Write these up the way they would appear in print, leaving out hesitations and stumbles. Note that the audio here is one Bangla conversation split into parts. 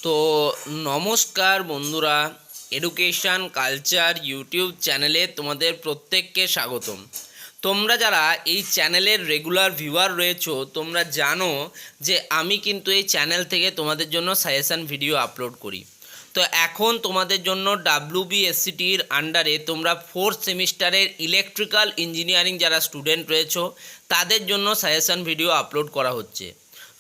তো নমস্কার বন্ধুরা, এডুকেশন কালচার ইউটিউব চ্যানেলে তোমাদের প্রত্যেককে স্বাগতম। তোমরা যারা এই চ্যানেলের রেগুলার ভিউয়ার রয়েছো, তোমরা জানো যে আমি কিন্তু এই চ্যানেল থেকে তোমাদের জন্য সাজেশান ভিডিও আপলোড করি। তো এখন তোমাদের জন্য WBSCTর আন্ডারে তোমরা 4th সেমিস্টারের ইলেকট্রিক্যাল ইঞ্জিনিয়ারিং যারা স্টুডেন্ট রয়েছো তাদের জন্য সাজেশান ভিডিও আপলোড করা হচ্ছে।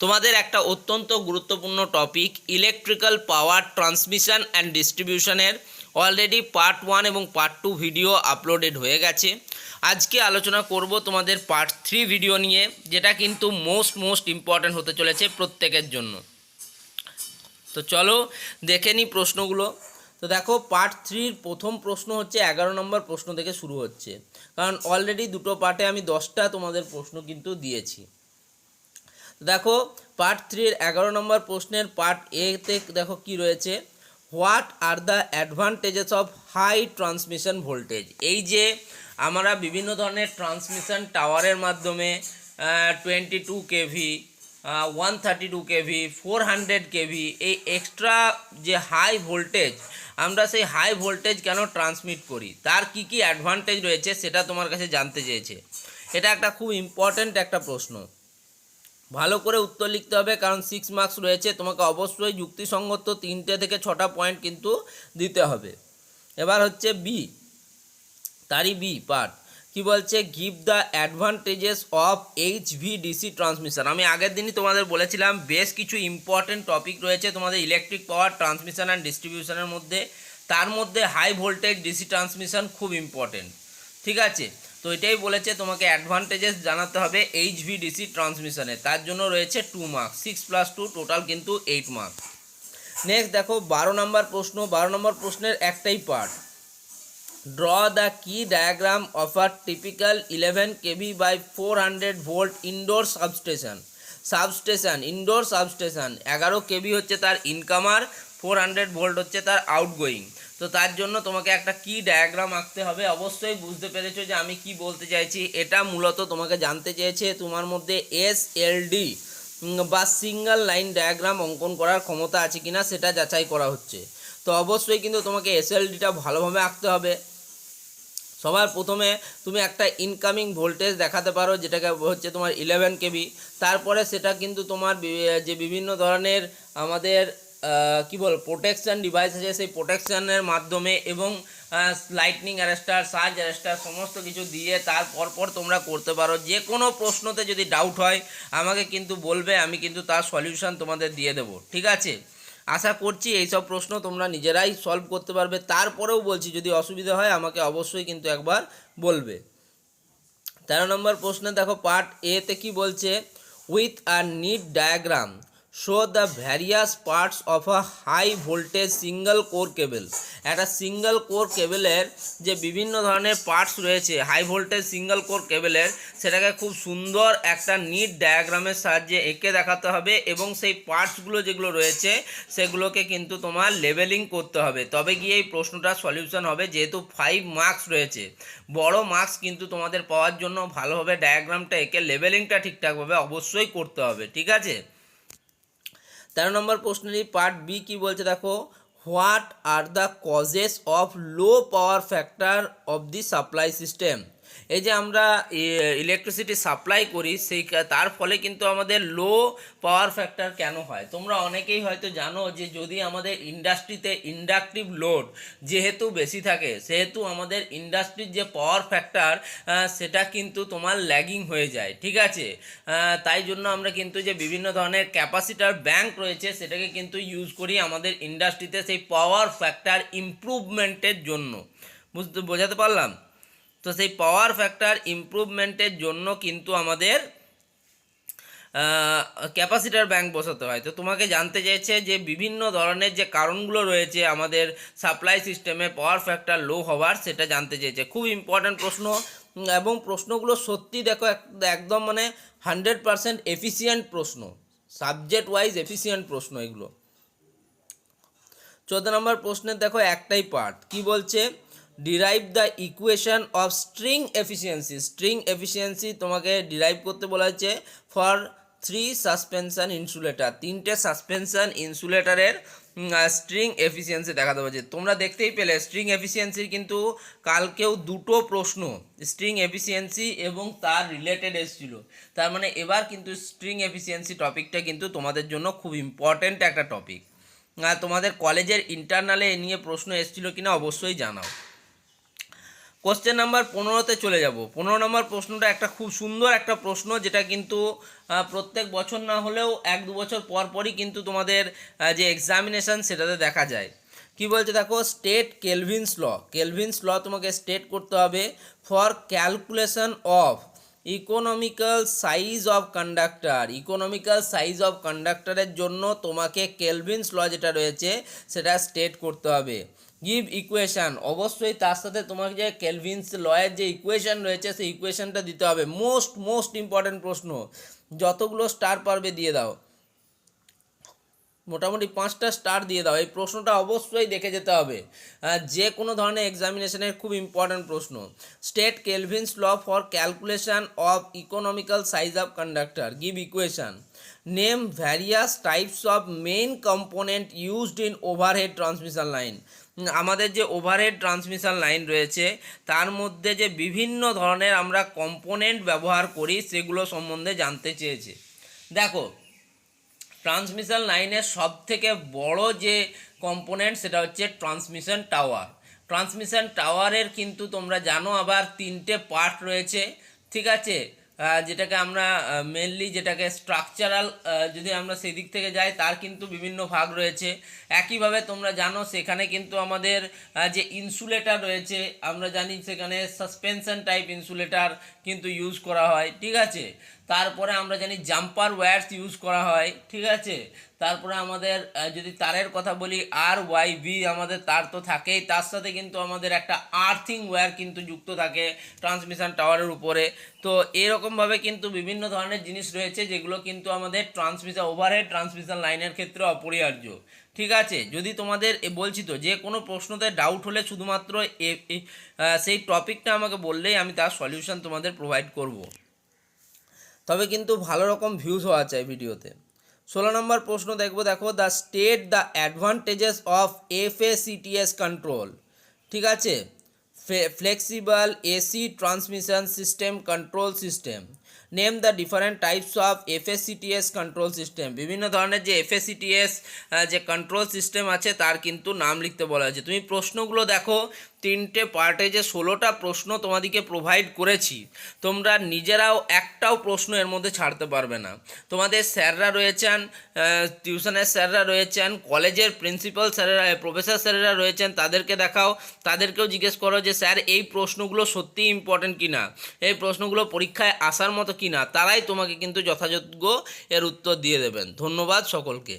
তোমাদের একটা অত্যন্ত গুরুত্বপূর্ণ topic electrical power transmission and ডিস্ট্রিবিউশনের অলরেডি পার্ট 1 এবং পার্ট 2 ভিডিও আপলোডেড হয়ে গেছে। আজকে আলোচনা করব তোমাদের পার্ট 3 ভিডিও নিয়ে, যেটা কিন্তু মোস্ট ইম্পর্ট্যান্ট হতে চলেছে প্রত্যেকের জন্য। তো চলো দেখে নিই প্রশ্নগুলো। তো দেখো, পার্ট 3-র প্রথম প্রশ্ন হচ্ছে 11 নম্বর প্রশ্ন থেকে শুরু হচ্ছে, কারণ অলরেডি দুটো পার্টে আমি 10টা তোমাদের প্রশ্ন কিন্তু দিয়েছি। দেখো, পার্ট 3-এর 11 নম্বর প্রশ্নের পার্ট এতে দেখো কি রয়েছে, what are the advantages of high transmission voltage. এই যে আমরা বিভিন্ন ধরনের ট্রান্সমিশন টাওয়ারের মাধ্যমে 22 কেভি, 132 কেভি, 400 কেভি, এই এক্সট্রা যে হাই ভোল্টেজ, আমরা সেই হাই ভোল্টেজ কেন ট্রান্সমিট করি, তার কি কি অ্যাডভান্টেজ রয়েছে সেটা তোমার কাছে জানতে চেয়েছে। এটা একটা খুব ইম্পর্ট্যান্ট একটা প্রশ্ন, ভালো করে উত্তর লিখতে হবে, কারণ 6 মার্কস রয়েছে। তোমাকে অবশ্যই যুক্তিসঙ্গত 3টে থেকে 6টা পয়েন্ট কিন্তু দিতে হবে। এবার হচ্ছে বি, তারই বি পার্ট কি বলছে, give the advantages of HVDC transmission. আমি আগের দিনই তোমাদের বলেছিলাম বেশ কিছু ইম্পর্টেন্ট টপিক রয়েছে তোমাদের ইলেকট্রিক পাওয়ার ট্রান্সমিশন অ্যান্ড ডিস্ট্রিবিউশনের মধ্যে, তার মধ্যে হাই ভোল্টেজ ডিসি ট্রান্সমিশন খুব ইম্পর্টেন্ট। ঠিক আছে, তো এটাই বলেছে তোমাকে অ্যাডভান্টেজেস জানাতে হবে HVDC ট্রান্সমিশনে, তার জন্য রয়েছে 2 মার্কস, 6+2 টোটাল কিন্তু 8 মার্কস। নেক্সট দেখো 12 নম্বর প্রশ্ন। 12 নম্বর প্রশ্নের একটাই part, draw the key diagram of a typical 11 KV by 400 volt indoor substation indoor substation. 11 KV হচ্ছে তার ইনকামার, 400 ভোল্ট হচ্ছে তার আউটগোয়িং। তো তার জন্য তোমাকে একটা কি ডায়াগ্রাম আঁকতে হবে। অবশ্যই বুঝতে পেরেছো যে আমি কি বলতে চাইছি। এটা মূলত তোমাকে জানতে চেয়েছে তোমার মধ্যে SLD বা সিঙ্গেল লাইন ডায়াগ্রাম অঙ্কন করার ক্ষমতা আছে কিনা সেটা যাচাই করা হচ্ছে। তো অবশ্যই কিন্তু তোমাকে SLDটা ভালোভাবে আঁকতে হবে। সবার প্রথমে তুমি একটা ইনকামিং ভোল্টেজ দেখাতে পারো, যেটাকে হচ্ছে তোমার 11 কেভি। তারপরে সেটা কিন্তু তোমার যে বিভিন্ন ধরনের আমাদের কি বল প্রোটেকশান ডিভাইস আছে, সেই প্রোটেকশানের মাধ্যমে এবং লাইটনিং অ্যারেস্টার, সার্জ অ্যারেস্টার সমস্ত কিছু দিয়ে তার পর তোমরা করতে পারো। যে কোনো প্রশ্নতে যদি ডাউট হয় আমাকে কিন্তু বলবে, আমি কিন্তু তার সলিউশন তোমাদের দিয়ে দেবো। ঠিক আছে, আশা করছি এইসব প্রশ্ন তোমরা নিজেরাই সলভ করতে পারবে। তারপরেও বলছি যদি অসুবিধা হয় আমাকে অবশ্যই কিন্তু একবার বলবে। 13 নম্বর প্রশ্নে দেখো পার্ট এতে কি বলছে, with a neat diagram show the various parts of a high voltage single core cable. একটা সিঙ্গল কোর কেবলের যে বিভিন্ন ধরনের পার্টস রয়েছে হাই ভোল্টেজ সিঙ্গল কোর কেবলের, সেটাকে খুব সুন্দর একটা নিট ডায়াগ্রামের সাহায্যে এঁকে দেখাতে হবে এবং সেই পার্টসগুলো যেগুলো রয়েছে সেগুলোকে কিন্তু তোমার লেবেলিং করতে হবে, তবে গিয়ে এই প্রশ্নটার সলিউশন হবে। যেহেতু 5 মার্কস রয়েছে, বড় মার্কস কিন্তু তোমাদের পাওয়ার জন্য ভালোভাবে ডায়াগ্রামটা এঁকে লেবেলিংটা ঠিকঠাকভাবে অবশ্যই করতে হবে। ঠিক আছে, 13 নম্বর প্রশ্নেরই পার্ট বি কি বলছে দেখো, what are the causes of low power factor of the supply system. এই যে আমরা ইলেকট্রিসিটি সাপ্লাই করি সেই তার ফলে কিন্তু আমাদের লো পাওয়ার ফ্যাক্টর কেন হয়। তোমরা অনেকেই হয়তো জানো যে যদি আমাদের ইন্ডাস্ট্রিতে ইন্ডাকটিভ লোড যেহেতু বেশি থাকে, সেহেতু আমাদের ইন্ডাস্ট্রির যে পাওয়ার ফ্যাক্টর সেটা কিন্তু তোমার ল্যাগিং হয়ে যায়। ঠিক আছে, তাই জন্য আমরা কিন্তু যে বিভিন্ন ধরনের ক্যাপাসিটার ব্যাংক রয়েছে সেটাকে কিন্তু ইউজ করি আমাদের ইন্ডাস্ট্রিতে সেই পাওয়ার ফ্যাক্টর ইমপ্রুভমেন্টের জন্য। বোঝাতে পারলাম? তো সেই পাওয়ার ফ্যাক্টর ইমপ্রুভমেন্টের জন্য কিন্তু আমাদের ক্যাপাসিটার ব্যাংক বসাতে হয়। তো তোমাকে জানতে চাইছে যে বিভিন্ন ধরনের যে কারণগুলো রয়েছে আমাদের সাপ্লাই সিস্টেমে পাওয়ার ফ্যাক্টর লো হওয়ার, সেটা জানতে চেয়েছে। খুব ইম্পর্ট্যান্ট প্রশ্ন এবং প্রশ্নগুলো সত্যি দেখো একদম মানে 100% এফিসিয়েন্ট প্রশ্ন, সাবজেক্ট ওয়াইজ এফিসিয়েন্ট প্রশ্ন এগুলো। 14 নম্বর প্রশ্নের দেখো একটাই পার্ট কি বলছে, derive the equation of string efficiency. String efficiency তোমাকে ডিরাইভ করতে বলা হচ্ছে ফর 3 সাসপেনশন ইনসুলেটর, 3টে সাসপেনশন ইনসুলেটরের স্ট্রিং এফিসিয়েন্সি দেখাতে বলছে। তোমরা দেখতেই পেলে স্ট্রিং এফিসিয়েন্সির কিন্তু কালকেও দুটো প্রশ্ন স্ট্রিং এফিসিয়েন্সি এবং তার রিলেটেড এসেছিলো। তার মানে এবার কিন্তু স্ট্রিং এফিসিয়েন্সি টপিকটা কিন্তু তোমাদের জন্য খুব ইম্পর্ট্যান্ট একটা টপিক। তোমাদের কলেজের ইন্টারনালে এ নিয়ে প্রশ্ন এসেছিলো কিনা অবশ্যই জানাও। কোশ্চেন নাম্বার 15তে চলে যাব। 15 নম্বর প্রশ্নটা একটা খুব সুন্দর একটা প্রশ্ন, যেটা কিন্তু প্রত্যেক বছর না হলেও 1-2 বছর পর পরই কিন্তু তোমাদের যে এক্সামিনেশান সেটাতে দেখা যায়। কি বলছে দেখো, স্টেট কেলভিনস ল তোমাকে স্টেট করতে হবে for calculation of economical size of কন্ডাক্টরের জন্য তোমাকে কেলভিনস ল যেটা রয়েছে সেটা স্টেট করতে হবে। গিভ ইকুয়েশান, অবশ্যই তার সাথে তোমাকে যে কেলভিনস লয়ের যে ইকুয়েশান রয়েছে সেই ইকুয়েশানটা দিতে হবে। মোস্ট ইম্পর্ট্যান্ট প্রশ্ন, যতগুলো স্টার পারবে দিয়ে দাও, মোটামুটি 5টা স্টার দিয়ে দাও। এই প্রশ্নটা অবশ্যই দেখে যেতে হবে, যে কোনো ধরনের এক্সামিনেশনের খুব ইম্পর্ট্যান্ট প্রশ্ন। State Kelvin's law for calculation of economical size of conductor, give equation. Name various types of main component used in overhead transmission line. আমাদের যে ওভারহেড ট্রান্সমিশন লাইন রয়েছে তার মধ্যে যে বিভিন্ন ধরনের আমরা কম্পোনেন্ট ব্যবহার করি সেগুলো সম্বন্ধে জানতে চেয়েছে। দেখো, ট্রান্সমিশন লাইনের সব থেকে বড় যে কম্পোনেন্ট সেটা হচ্ছে ট্রান্সমিশন টাওয়ারের কিন্তু তোমরা জানো আবার 3টে পার্ট রয়েছে, ঠিক আছে, যেটাকে আমরা মেনলি যেটাকে স্ট্রাকচারাল, যদি আমরা সেই দিক থেকে যাই তার কিন্তু বিভিন্ন ভাগ রয়েছে। একইভাবে তোমরা জানো সেখানে কিন্তু আমাদের যে ইনসুলেটর রয়েছে আমরা জানি সেখানে সাসপেনশন টাইপ ইনসুলেটর কিন্তু ইউজ করা হয়, ঠিক আছে। তারপরে আমরা জানি জাম্পার ওয়্যারস ইউজ করা হয়, ঠিক আছে। তারপরে আমাদের যদি তারের কথা বলি RYB, আমাদের তার তো থাকেই, তার সাথে কিন্তু আমাদের একটা আর্থিং ওয়্যার কিন্তু যুক্ত থাকে ট্রান্সমিশন টাওয়ারের উপরে। তো এরকমভাবে কিন্তু বিভিন্ন ধরনের জিনিস রয়েছে যেগুলো কিন্তু আমাদের ওভারহেড ট্রান্সমিশন লাইনের ক্ষেত্রে অপরিহার্য, ঠিক আছে। যদি তোমাদের বলছি তো যে কোনো প্রশ্নতে ডাউট হলে শুধুমাত্র সেই টপিকটা আমাকে বললেই আমি তার সলিউশন তোমাদের প্রোভাইড করব, তবে কিন্তু ভালো রকম ভিউজ হওয়া চাই ভিডিওতে। 16 নম্বর প্রশ্ন দেখো, the state the advantages of FACTS control, ঠিক আছে, flexible AC transmission system control system. Name the different types of FACTS control system. বিভিন্ন ধরনের যে FACTS যে কন্ট্রোল সিস্টেম আছে তার কিন্তু নাম লিখতে বলা হয়েছে। তুমি প্রশ্নগুলো দেখো, 3টে পার্টে যে 16টা প্রশ্ন তোমাদেরকে প্রোভাইড করেছি, তোমরা নিজেরাও একটাও প্রশ্ন এর মধ্যে ছাড়তে পারবে না। তোমাদের স্যাররা রয়েছেন, টিউশনের স্যাররা রয়েছেন, কলেজের প্রিন্সিপাল স্যারেরা, প্রফেসর স্যারেরা রয়েছেন, তাদেরকে দেখাও, তাদেরকেও জিজ্ঞেস করো যে স্যার এই প্রশ্নগুলো সত্যিই ইম্পর্টেন্ট কিনা, এই প্রশ্নগুলো পরীক্ষায় আসার মতো কিনা, তারাই তোমাকে কিন্তু যথাযোগ্য এর উত্তর দিয়ে দেবেন। ধন্যবাদ সকলকে।